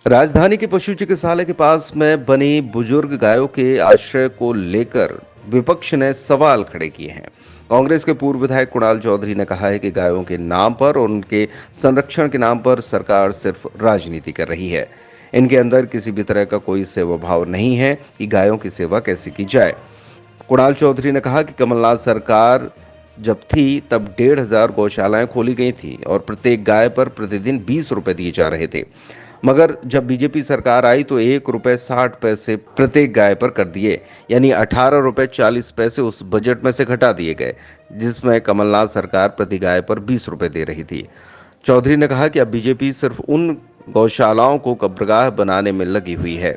राजधानी के पशु चिकित्सालय के पास में बनी बुजुर्ग गायों के आश्रय को लेकर विपक्ष ने सवाल खड़े किए हैं। कांग्रेस के पूर्व विधायक कुणाल चौधरी ने कहा है कि गायों के नाम पर और उनके संरक्षण के नाम पर सरकार सिर्फ राजनीति कर रही है। इनके अंदर किसी भी तरह का कोई सेवा भाव नहीं है कि गायों की सेवा कैसे की जाए। कुणाल चौधरी ने कहा कि कमलनाथ सरकार जब थी तब 1,500 गौशालाएं खोली गई थी और प्रत्येक गाय पर प्रतिदिन 20 रुपए दिए जा रहे थे। मगर जब बीजेपी सरकार आई तो 1 रुपए 60 पैसे प्रत्येक गाय पर कर दिए, यानी 18 रुपए 40 पैसे उस बजट में से घटा दिए गए जिसमें कमलनाथ सरकार प्रति गाय पर 20 रुपए दे रही थी। चौधरी ने कहा कि अब बीजेपी सिर्फ उन गौशालाओं को कब्रगाह बनाने में लगी हुई है।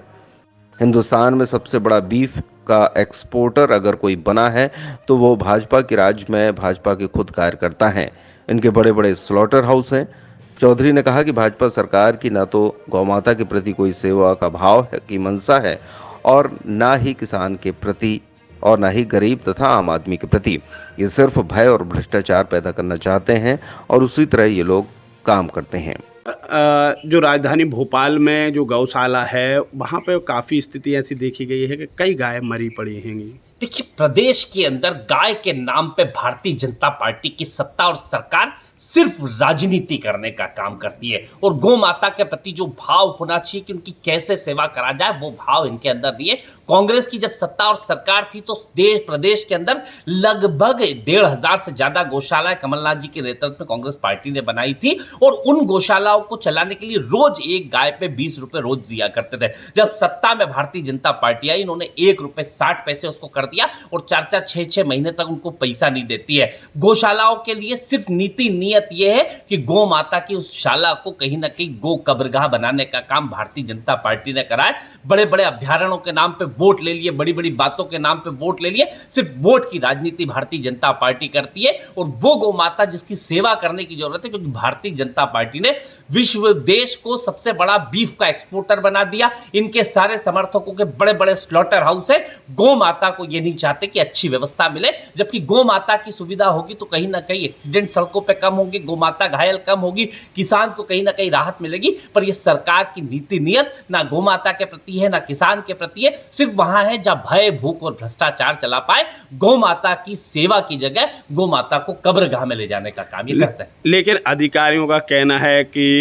हिंदुस्तान में सबसे बड़ा बीफ का एक्सपोर्टर अगर कोई बना है तो वो भाजपा के राज में भाजपा के खुद कार्यकर्ता हैं। इनके बड़े बड़े स्लॉटर हाउस हैं। चौधरी ने कहा कि भाजपा सरकार की न तो गौमाता के प्रति कोई सेवा का भाव है की मंशा है और न ही किसान के प्रति और न ही गरीब तथा आम आदमी के प्रति। ये सिर्फ भय और भ्रष्टाचार पैदा करना चाहते हैं और उसी तरह ये लोग काम करते हैं। जो राजधानी भोपाल में जो गौशाला है वहाँ पे काफ़ी स्थिति ऐसी देखी गई है कि कई गाय मरी पड़ी हैं। देखिए, प्रदेश के अंदर गाय के नाम पे भारतीय जनता पार्टी की सत्ता और सरकार सिर्फ राजनीति करने का काम करती है और गौ माता के प्रति जो भाव होना चाहिए कि उनकी कैसे सेवा करा जाए वो भाव इनके अंदर नहीं है। कांग्रेस की जब सत्ता और सरकार थी तो देश प्रदेश के अंदर लगभग 1,500 से ज्यादा गौशालाएं कमलनाथ जी के नेतृत्व में कांग्रेस पार्टी ने बनाई थी और उन गौशालाओं को चलाने के लिए रोज एक गाय पे 20 रुपए रोज दिया करते थे। जब सत्ता में भारतीय जनता पार्टी आई इन्होंने 1 रुपए 60 पैसे उसको कर दिया और 4-6 महीने तक उनको पैसा नहीं देती है। गौशालाओं के लिए सिर्फ नीति नियत यह है कि गौ माता की उस शाला को कहीं ना कहीं गौ कब्रगाह बनाने का काम भारतीय जनता पार्टी ने करा है। बड़े बड़े अभ्यारण्यों के नाम पे वोट ले लिए, बड़ी बड़ी बातों के नाम पे वोट ले लिए, सिर्फ वोट की राजनीति भारतीय जनता पार्टी करती है और वो गौ माता जिसकी सेवा करने की जरूरत है, क्योंकि भारतीय जनता पार्टी ने विश्व देश को सबसे बड़ा बीफ का एक्सपोर्टर बना दिया। इनके सारे समर्थकों के बड़े बड़े स्लॉटर हाउस है। गौ माता को ये नहीं चाहते कि अच्छी व्यवस्था मिले, जबकि गौ माता की सुविधा होगी तो कहीं ना कहीं एक्सीडेंट सड़कों पर कम होंगे, गौ माता घायल कम होगी, किसान को कहीं ना कहीं राहत मिलेगी। पर यह सरकार की नीति नियत ना गौ माता के प्रति है ना किसान के प्रति है। सिर्फ वहां है जहां भय, भूख और भ्रष्टाचार चला पाए। गौ माता की सेवा की जगह गौ माता को कब्रगाह में ले जाने का काम ये करते हैं। लेकिन अधिकारियों का कहना है कि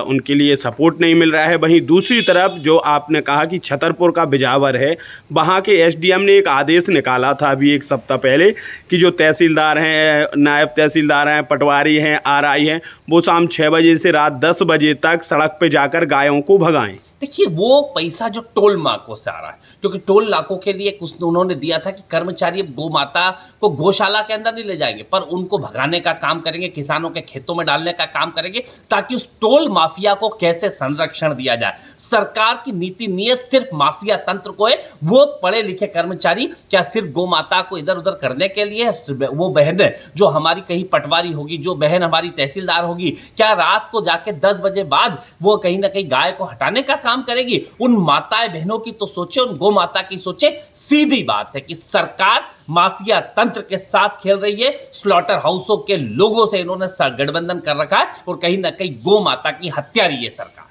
उनके लिए सपोर्ट नहीं मिल रहा है। वहीं दूसरी तरफ जो आपने कहा कि छतरपुर का बिजावर है, वहाँ के एसडीएम ने एक आदेश निकाला था अभी 1 सप्ताह पहले कि जो तहसीलदार हैं, नायब तहसीलदार हैं, पटवारी हैं, आरआई हैं, वो शाम 6 बजे से रात 10 बजे तक सड़क पे जाकर गायों को भगाएं। देखिए, वो पैसा जो टोल नाकों से आ रहा है, क्योंकि टोल नाकों के लिए कुछ उन्होंने दिया था कि कर्मचारी अब गौ माता को गौशाला के अंदर नहीं ले जाएंगे पर उनको भगाने का काम करेंगे, किसानों के खेतों में डालने का काम करेंगे, ताकि उस टोल माफिया को कैसे संरक्षण दिया जाए। सरकार की नीति नियत सिर्फ माफिया तंत्र को है। वो पढ़े लिखे कर्मचारी क्या सिर्फ गौ माता को इधर उधर करने के लिए? वो बहन जो हमारी कहीं पटवारी होगी, जो बहन हमारी तहसीलदार होगी, क्या रात को जाके 10 बजे बाद वो कहीं ना कहीं गाय को हटाने का काम करेगी? उन माताएं बहनों की तो सोचे, उन गौ माता की सोचे। सीधी बात है कि सरकार माफिया तंत्र के साथ खेल रही है। स्लॉटर हाउसों के लोगों से इन्होंने गठबंधन कर रखा है और कहीं ना कहीं गौ माता की हत्यारी है सरकार।